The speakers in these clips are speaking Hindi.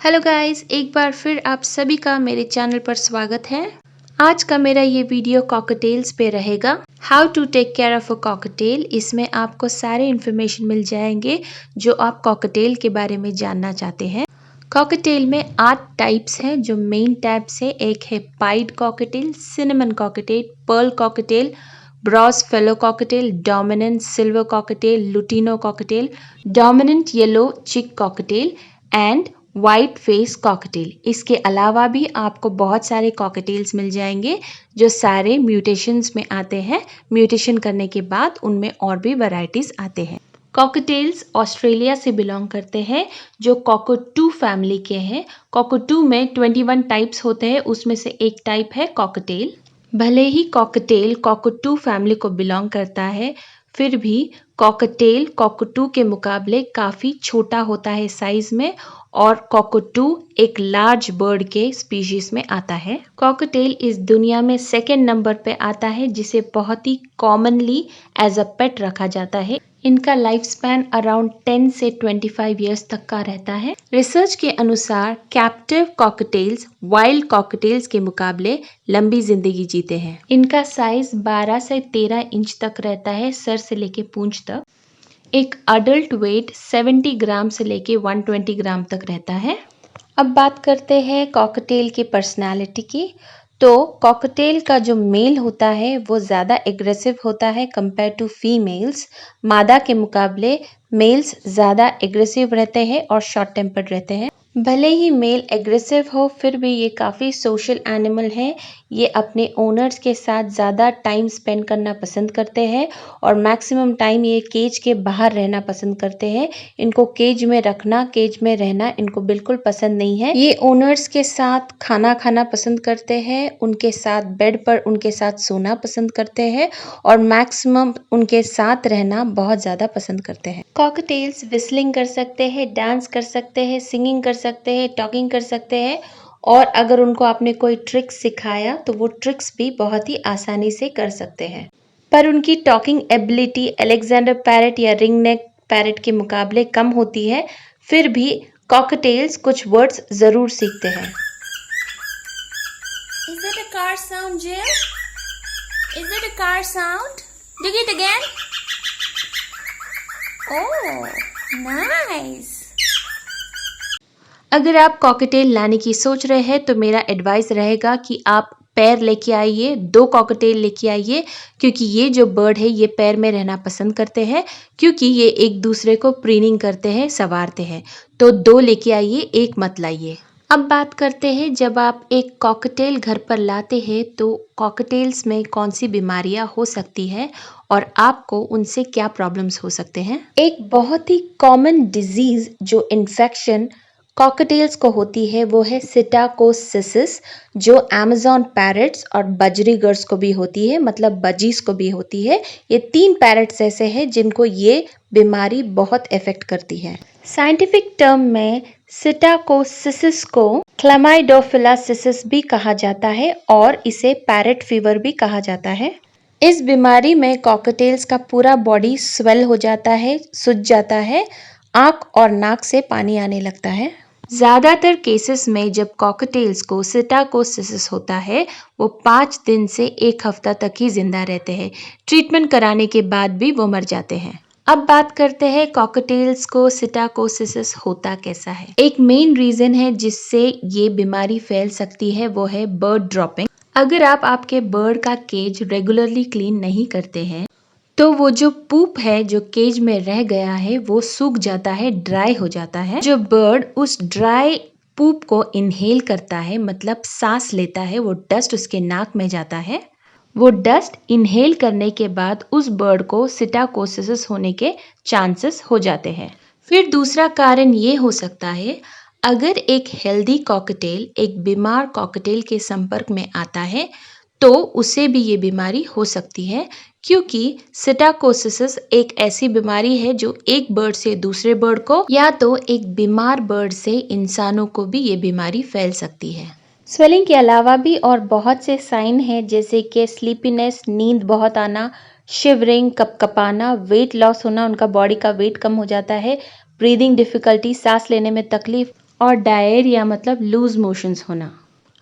हेलो गाइस, एक बार फिर आप सभी का मेरे चैनल पर स्वागत है। आज का मेरा ये वीडियो कॉकटेल्स पे रहेगा। How to take care of a cocktail. इसमें आपको सारे इन्फॉर्मेशन मिल जाएंगे जो आप कॉकटेल के बारे में जानना चाहते हैं। कॉकटेल में 8 टाइप्स हैं जो मेन टाइप्स है। एक है pied cockatiel, cinnamon cockatiel, pearl cockatiel, bronze fallow cockatiel, dominant silver cockatiel, lutino cockatiel, dominant yellow cheek cockatiel and white face cockatiel. इसके अलावा भी आपको बहुत सारे कॉकटेल्स मिल जाएंगे जो सारे म्यूटेशंस में आते हैं। म्यूटेशन करने के बाद उनमें और भी वैरायटीज आते हैं। कॉकटेल्स ऑस्ट्रेलिया से बिलोंग करते हैं जो कॉकटू फैमिली के हैं। कॉकटू में 21 टाइप्स होते हैं, उसमें से एक टाइप है कॉकटेल। भले ही कॉकटेल कॉकटू फैमिली को बिलोंग करता है, फिर भी कॉकटेल कॉकटू के मुकाबले काफ़ी छोटा होता है साइज में, और कॉकटू एक लार्ज बर्ड के स्पीशीज में आता है। कॉकटेल इस दुनिया में सेकेंड नंबर पे आता है जिसे बहुत ही कॉमनली एज अ पेट रखा जाता है। इनका लाइफ स्पैन अराउंड 10 से 25 ईयर्स तक का रहता है। रिसर्च के अनुसार कैप्टिव कॉकटेल्स वाइल्ड कॉकटेल्स के मुकाबले लंबी जिंदगी जीते हैं। इनका साइज 12 से 13 इंच तक रहता है, सर से लेके पूंछ तक। एक अडल्ट वेट 70 ग्राम से लेके 120 ग्राम तक रहता है। अब बात करते हैं कॉकटेल की पर्सनालिटी की। तो कॉकटेल का जो मेल होता है वो ज़्यादा एग्रेसिव होता है कंपेयर टू फीमेल्स। मादा के मुकाबले मेल्स ज़्यादा एग्रेसिव रहते हैं और शॉर्ट टेम्पर्ड रहते हैं। भले ही मेल एग्रेसिव हो, फिर भी ये काफ़ी सोशल एनिमल है। ये अपने ओनर्स के साथ ज़्यादा टाइम स्पेंड करना पसंद करते हैं और मैक्सिमम टाइम ये केज के बाहर रहना पसंद करते हैं। इनको केज में रखना, केज में रहना इनको बिल्कुल पसंद नहीं है। ये ओनर्स के साथ खाना खाना पसंद करते हैं, उनके साथ बेड पर उनके साथ सोना पसंद करते हैं और मैक्सिमम उनके साथ रहना बहुत ज़्यादा पसंद करते हैं। कॉकटेल्स विस्लिंग कर सकते हैं, डांस कर सकते हैं, सिंगिंग कर सकते हैं, टॉकिंग कर सकते हैं, और अगर उनको आपने कोई ट्रिक्स सिखाया तो वो ट्रिक्स भी बहुत ही आसानी से कर सकते हैं। पर उनकी टॉकिंग एबिलिटी अलेक्जेंडर पैरेट या रिंगनेक पैरेट के मुकाबले कम होती है। फिर भी कॉकटेल्स कुछ वर्ड्स जरूर सीखते हैं। Is that a car sound, Jill? Is that a car sound? Do it again. Oh, nice. अगर आप कॉकटेल लाने की सोच रहे हैं तो मेरा एडवाइस रहेगा कि आप पैर लेके आइए, 2 कॉकटेल लेके आइए, क्योंकि ये जो बर्ड है ये पैर में रहना पसंद करते हैं, क्योंकि ये एक दूसरे को प्रीनिंग करते हैं, संवारते हैं। तो 2 लेके आइए, 1 मत लाइए। अब बात करते हैं, जब आप एक कॉकटेल घर पर लाते हैं तो कॉकटेल्स में कौन सी बीमारियां हो सकती है और आपको उनसे क्या प्रॉब्लम्स हो सकते हैं। एक बहुत ही कॉमन डिजीज जो इन्फेक्शन कॉकटेल्स को होती है वो है सिटाकोसिस, जो अमेज़न पैरट्स और बजरीगर्स को भी होती है, मतलब बजीज को भी होती है। ये 3 पैरट्स ऐसे हैं जिनको ये बीमारी बहुत इफेक्ट करती है। साइंटिफिक टर्म में सिटाकोसिस को क्लैमाइडोफिलासिस भी कहा जाता है और इसे पैरट फीवर भी कहा जाता है। इस बीमारी में कॉकटेल्स का पूरा बॉडी स्वेल हो जाता है, सूज जाता है, आँख और नाक से पानी आने लगता है। ज़्यादातर केसेस में जब कॉकटेल्स को सिटाकोसिस होता है वो 5 दिन से 1 हफ्ता तक ही जिंदा रहते हैं। ट्रीटमेंट कराने के बाद भी वो मर जाते हैं। अब बात करते हैं कॉकटेल्स को सिटाकोसिस होता कैसा है। एक मेन रीज़न है जिससे ये बीमारी फैल सकती है, वो है बर्ड ड्रॉपिंग। अगर आप आपके बर्ड का केज रेगुलरली क्लीन नहीं करते हैं तो वो जो पूप है जो केज में रह गया है वो सूख जाता है, ड्राई हो जाता है। जो बर्ड उस ड्राई पूप को इनहेल करता है, मतलब सांस लेता है, वो डस्ट उसके नाक में जाता है। वो डस्ट इनहेल करने के बाद उस बर्ड को सिटाकोसिस होने के चांसेस हो जाते हैं। फिर दूसरा कारण ये हो सकता है, अगर एक हेल्दी कॉकटेल एक बीमार कॉकटेल के संपर्क में आता है तो उसे भी ये बीमारी हो सकती है, क्योंकि सिटाकोसिस एक ऐसी बीमारी है जो एक बर्ड से दूसरे बर्ड को या तो एक बीमार बर्ड से इंसानों को भी ये बीमारी फैल सकती है। स्वेलिंग के अलावा भी और बहुत से साइन हैं, जैसे कि स्लीपीनेस, नींद बहुत आना, शिवरिंग, कपकपाना, वेट लॉस होना, उनका बॉडी का वेट कम हो जाता है, ब्रीदिंग डिफिकल्टी, सांस लेने में तकलीफ, और डायरिया मतलब लूज मोशंस होना।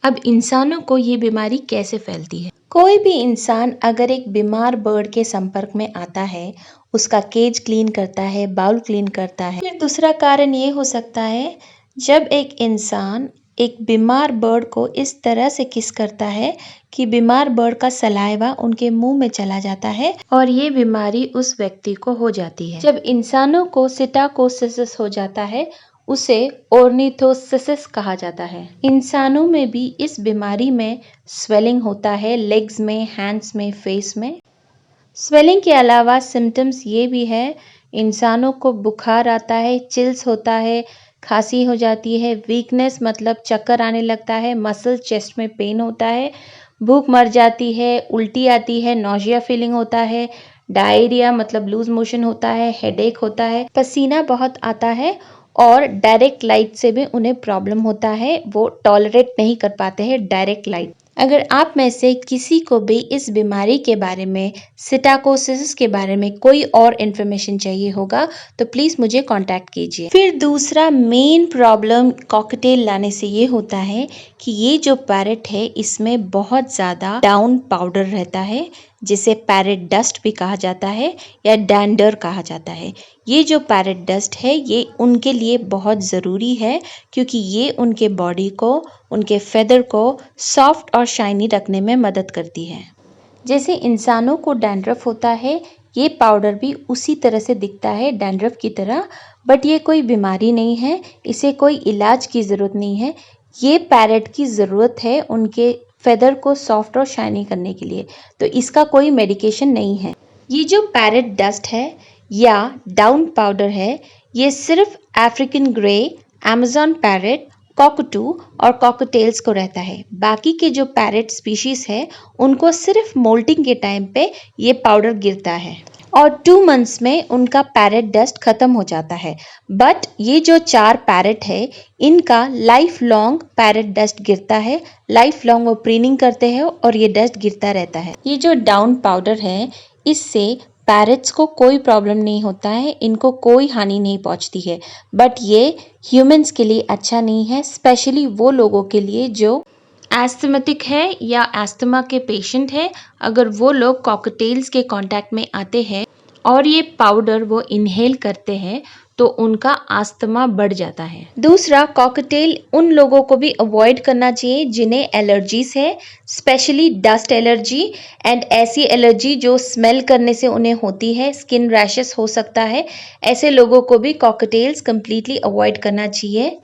अब इंसानों को ये बीमारी कैसे फैलती है? कोई भी इंसान अगर एक बीमार बर्ड के संपर्क में आता है, उसका केज क्लीन करता है, बाउल क्लीन करता है। फिर दूसरा कारण ये हो सकता है जब एक इंसान एक बीमार बर्ड को इस तरह से किस करता है कि बीमार बर्ड का सलाइवा उनके मुंह में चला जाता है और ये बीमारी उस व्यक्ति को हो जाती है। जब इंसानों को सिटाकोसिस हो जाता है, उसे ऑर्निथोसिस कहा जाता है। इंसानों में भी इस बीमारी में स्वेलिंग होता है, लेग्स में, हैंड्स में, फेस में। स्वेलिंग के अलावा सिम्टम्स ये भी है, इंसानों को बुखार आता है, चिल्स होता है, खांसी हो जाती है, वीकनेस मतलब चक्कर आने लगता है, मसल चेस्ट में पेन होता है, भूख मर जाती है, उल्टी आती है, नौजिया फीलिंग होता है, डायरिया मतलब लूज मोशन होता है, हेडेक होता है, पसीना बहुत आता है और डायरेक्ट लाइट से भी उन्हें प्रॉब्लम होता है, वो टॉलरेट नहीं कर पाते हैं डायरेक्ट लाइट। अगर आप में से किसी को भी इस बीमारी के बारे में, सिटाकोसिस के बारे में कोई और इन्फॉर्मेशन चाहिए होगा तो प्लीज़ मुझे कांटेक्ट कीजिए। फिर दूसरा मेन प्रॉब्लम कॉकटेल लाने से ये होता है कि ये जो पैरेट है इसमें बहुत ज़्यादा डाउन पाउडर रहता है, जिसे पैरेट डस्ट भी कहा जाता है या डैंडर कहा जाता है। ये जो पैरेट डस्ट है ये उनके लिए बहुत ज़रूरी है क्योंकि ये उनके बॉडी को, उनके फेदर को सॉफ्ट और शाइनी रखने में मदद करती है। जैसे इंसानों को डैंड्रफ होता है, ये पाउडर भी उसी तरह से दिखता है डैंड्रफ की तरह, बट ये कोई बीमारी नहीं है, इसे कोई इलाज की ज़रूरत नहीं है। ये पैरेट की ज़रूरत है उनके फेदर को सॉफ्ट और शाइनी करने के लिए, तो इसका कोई मेडिकेशन नहीं है। ये जो पैरेट डस्ट है या डाउन पाउडर है, ये सिर्फ African grey, Amazon parrot, cockatoo और कॉकटेल्स को रहता है। बाकी के जो पैरेट स्पीशीज है उनको सिर्फ मोल्टिंग के टाइम पे ये पाउडर गिरता है और 2 मंथ्स में उनका पैरेट डस्ट खत्म हो जाता है। बट ये जो 4 पैरेट है इनका लाइफ लॉन्ग पैरेट डस्ट गिरता है, लाइफ लॉन्ग वो प्रीनिंग करते हैं और ये डस्ट गिरता रहता है। ये जो डाउन पाउडर है इससे पैरेट्स को कोई प्रॉब्लम नहीं होता है, इनको कोई हानि नहीं पहुंचती है, बट ये ह्यूमंस के लिए अच्छा नहीं है, स्पेशली वो लोगों के लिए जो एस्थमेटिक है या एस्थमा के पेशेंट है। अगर वो लोग कॉकटेल्स के कांटेक्ट में आते हैं और ये पाउडर वो इनहेल करते हैं तो उनका अस्थमा बढ़ जाता है। दूसरा, कॉकटेल उन लोगों को भी अवॉइड करना चाहिए जिन्हें एलर्जीज है, स्पेशली डस्ट एलर्जी एंड ऐसी एलर्जी जो स्मेल करने से उन्हें होती है, स्किन रैशेस हो सकता है। ऐसे लोगों को भी कॉकटेल्स कम्प्लीटली अवॉइड करना चाहिए।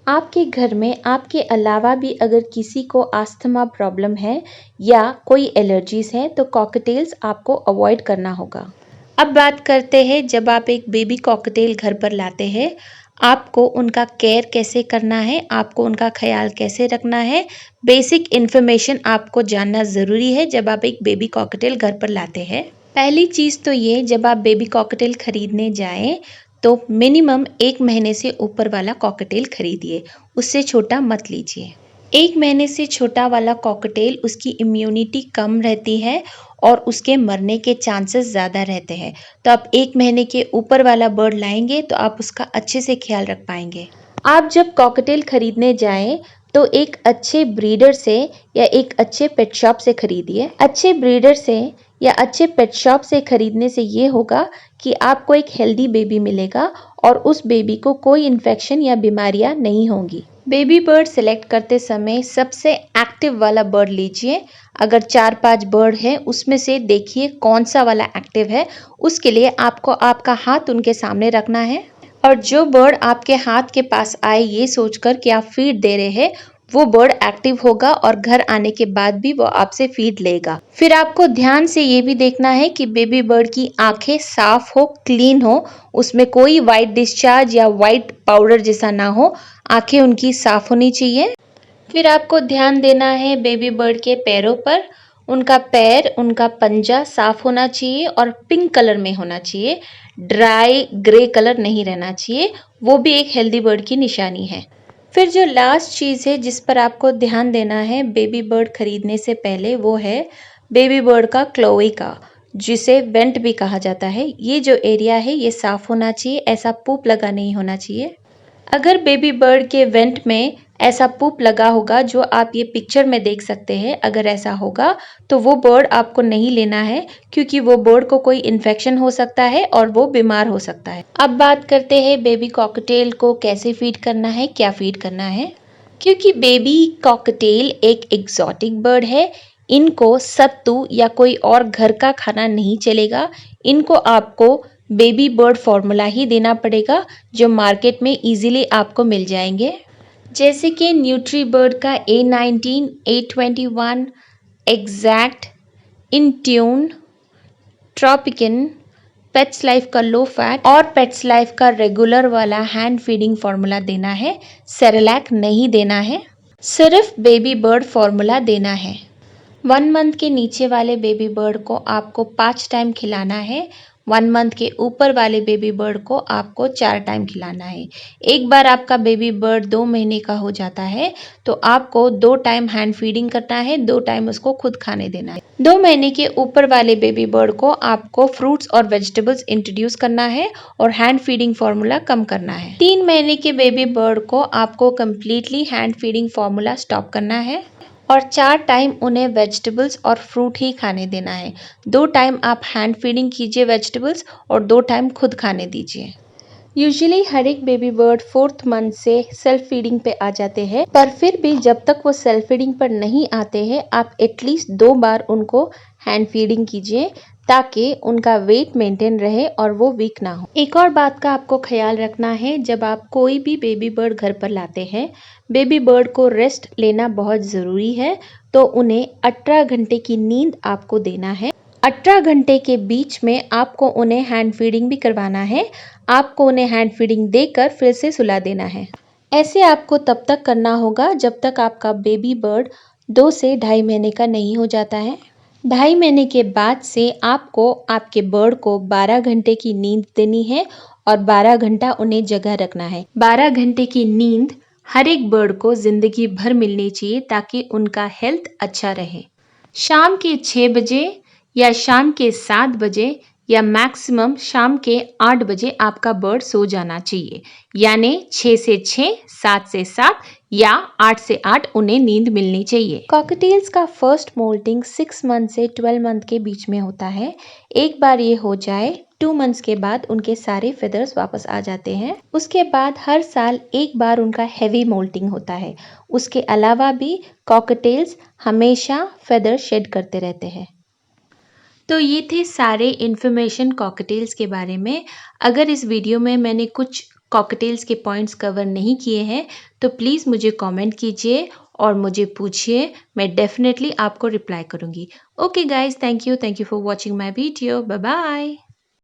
आपके घर में आपके अलावा भी अगर किसी को अस्थमा प्रॉब्लम है या कोई एलर्जीज है तो कॉकटेल्स आपको अवॉइड करना होगा। अब बात करते हैं, जब आप एक बेबी कॉकटेल घर पर लाते हैं आपको उनका केयर कैसे करना है, आपको उनका ख्याल कैसे रखना है, बेसिक इन्फॉर्मेशन आपको जानना ज़रूरी है जब आप एक बेबी कॉकटेल घर पर लाते हैं। पहली चीज़ तो ये, जब आप बेबी कॉकटेल खरीदने जाएं तो मिनिमम 1 महीने से ऊपर वाला कॉकटेल खरीदिए, उससे छोटा मत लीजिए। 1 महीने से छोटा वाला कॉकटेल उसकी इम्यूनिटी कम रहती है और उसके मरने के चांसेस ज़्यादा रहते हैं, तो आप 1 महीने के ऊपर वाला बर्ड लाएंगे तो आप उसका अच्छे से ख्याल रख पाएंगे। आप जब कॉकटेल खरीदने जाएं तो एक अच्छे ब्रीडर से या एक अच्छे पेट शॉप से खरीदिए। अच्छे ब्रीडर से या अच्छे पेट शॉप से खरीदने से ये होगा कि आपको एक हेल्दी बेबी मिलेगा और उस बेबी को कोई इन्फेक्शन या बीमारियां नहीं होंगी। बेबी बर्ड सेलेक्ट करते समय सबसे एक्टिव वाला बर्ड लीजिए। अगर 4-5 बर्ड है उसमें से देखिए कौन सा वाला एक्टिव है, उसके लिए आपको आपका हाथ उनके सामने रखना है और जो बर्ड आपके हाथ के पास आए ये सोचकर कि आप फीड दे रहे हैं वो बर्ड एक्टिव होगा और घर आने के बाद भी वो आपसे फीड लेगा। फिर आपको ध्यान से ये भी देखना है कि बेबी बर्ड की आंखें साफ हो, क्लीन हो, उसमें कोई वाइट डिस्चार्ज या वाइट पाउडर जैसा ना हो, आंखें उनकी साफ होनी चाहिए। फिर आपको ध्यान देना है बेबी बर्ड के पैरों पर, उनका पैर, उनका पंजा साफ होना चाहिए और पिंक कलर में होना चाहिए, ड्राई ग्रे कलर नहीं रहना चाहिए, वो भी एक हेल्दी बर्ड की निशानी है। फिर जो लास्ट चीज़ है जिस पर आपको ध्यान देना है बेबी बर्ड खरीदने से पहले, वो है बेबी बर्ड का क्लोएका, जिसे वेंट भी कहा जाता है। ये जो एरिया है ये साफ होना चाहिए, ऐसा पूप लगा नहीं होना चाहिए। अगर बेबी बर्ड के वेंट में ऐसा पूप लगा होगा जो आप ये पिक्चर में देख सकते हैं, अगर ऐसा होगा तो वो बर्ड आपको नहीं लेना है, क्योंकि वो बर्ड को कोई इन्फेक्शन हो सकता है और वो बीमार हो सकता है। अब बात करते हैं बेबी कॉकटेल को कैसे फीड करना है, क्या फीड करना है। क्योंकि बेबी कॉकटेल एक एग्जॉटिक बर्ड है, इनको सत्तू या कोई और घर का खाना नहीं चलेगा। इनको आपको बेबी बर्ड फॉर्मूला ही देना पड़ेगा, जो मार्केट में इजीली आपको मिल जाएंगे, जैसे कि न्यूट्री बर्ड का A19, A21, Exact, Intune, Tropican, Pets Life का लो फैट और पेट्स लाइफ का रेगुलर वाला हैंड फीडिंग फार्मूला देना है। सेरेलैक नहीं देना है, सिर्फ बेबी बर्ड फार्मूला देना है। 1 मंथ के नीचे वाले बेबी बर्ड को आपको 5 टाइम खिलाना है। 1 मंथ के ऊपर वाले बेबी बर्ड को आपको 4 टाइम खिलाना है। एक बार आपका बेबी बर्ड 2 महीने का हो जाता है तो आपको 2 टाइम हैंड फीडिंग करना है, 2 टाइम उसको खुद खाने देना है। 2 महीने के ऊपर वाले बेबी बर्ड को आपको फ्रूट्स और वेजिटेबल्स इंट्रोड्यूस करना है और हैंड फीडिंग फार्मूला कम करना है। 3 महीने के बेबी बर्ड को आपको completely hand feeding formula stop करना है और 4 टाइम उन्हें वेजिटेबल्स और फ्रूट ही खाने देना है। 2 टाइम आप हैंड फीडिंग कीजिए वेजिटेबल्स और 2 टाइम खुद खाने दीजिए। यूजुअली हर एक बेबी बर्ड 4th मंथ से सेल्फ फीडिंग पे आ जाते हैं, पर फिर भी जब तक वो सेल्फ फीडिंग पर नहीं आते हैं आप एटलीस्ट 2 बार उनको हैंड फीडिंग कीजिए, ताकि उनका वेट मेंटेन रहे और वो वीक ना हो। एक और बात का आपको ख्याल रखना है, जब आप कोई भी बेबी बर्ड घर पर लाते हैं, बेबी बर्ड को रेस्ट लेना बहुत ज़रूरी है, तो उन्हें 18 घंटे की नींद आपको देना है। 18 घंटे के बीच में आपको उन्हें हैंड फीडिंग भी करवाना है। आपको उन्हें हैंड फीडिंग देकर फिर से सुला देना है। ऐसे आपको तब तक करना होगा जब तक आपका बेबी बर्ड 2 से 2.5 महीने का नहीं हो जाता है। 2.5 महीने के बाद से आपको आपके बर्ड को 12 घंटे की नींद देनी है और 12 घंटा उन्हें जगह रखना है। 12 घंटे की नींद हर एक बर्ड को जिंदगी भर मिलनी चाहिए, ताकि उनका हेल्थ अच्छा रहे। शाम के 6 बजे या शाम के 7 बजे या मैक्सिमम शाम के 8 बजे आपका बर्ड सो जाना चाहिए, यानी 6 से 6, 7 से 7 या 8 से 8 उन्हें नींद मिलनी चाहिए। कॉकटेल्स का फर्स्ट मोल्टिंग 6 मंथ से 12 मंथ के बीच में होता है। एक बार ये हो जाए 2 मंथ्स के बाद उनके सारे फेदर्स वापस आ जाते हैं। उसके बाद हर साल एक बार उनका हेवी मोल्टिंग होता है। उसके अलावा भी कॉकटेल्स हमेशा फेदर शेड करते रहते हैं। तो ये थे सारे इन्फॉर्मेशन कॉकटेल्स के बारे में। अगर इस वीडियो में मैंने कुछ कॉकटेल्स के पॉइंट्स कवर नहीं किए हैं तो प्लीज़ मुझे कमेंट कीजिए और मुझे पूछिए, मैं डेफिनेटली आपको रिप्लाई करूँगी। Okay guys, thank you for watching my video. Bye bye.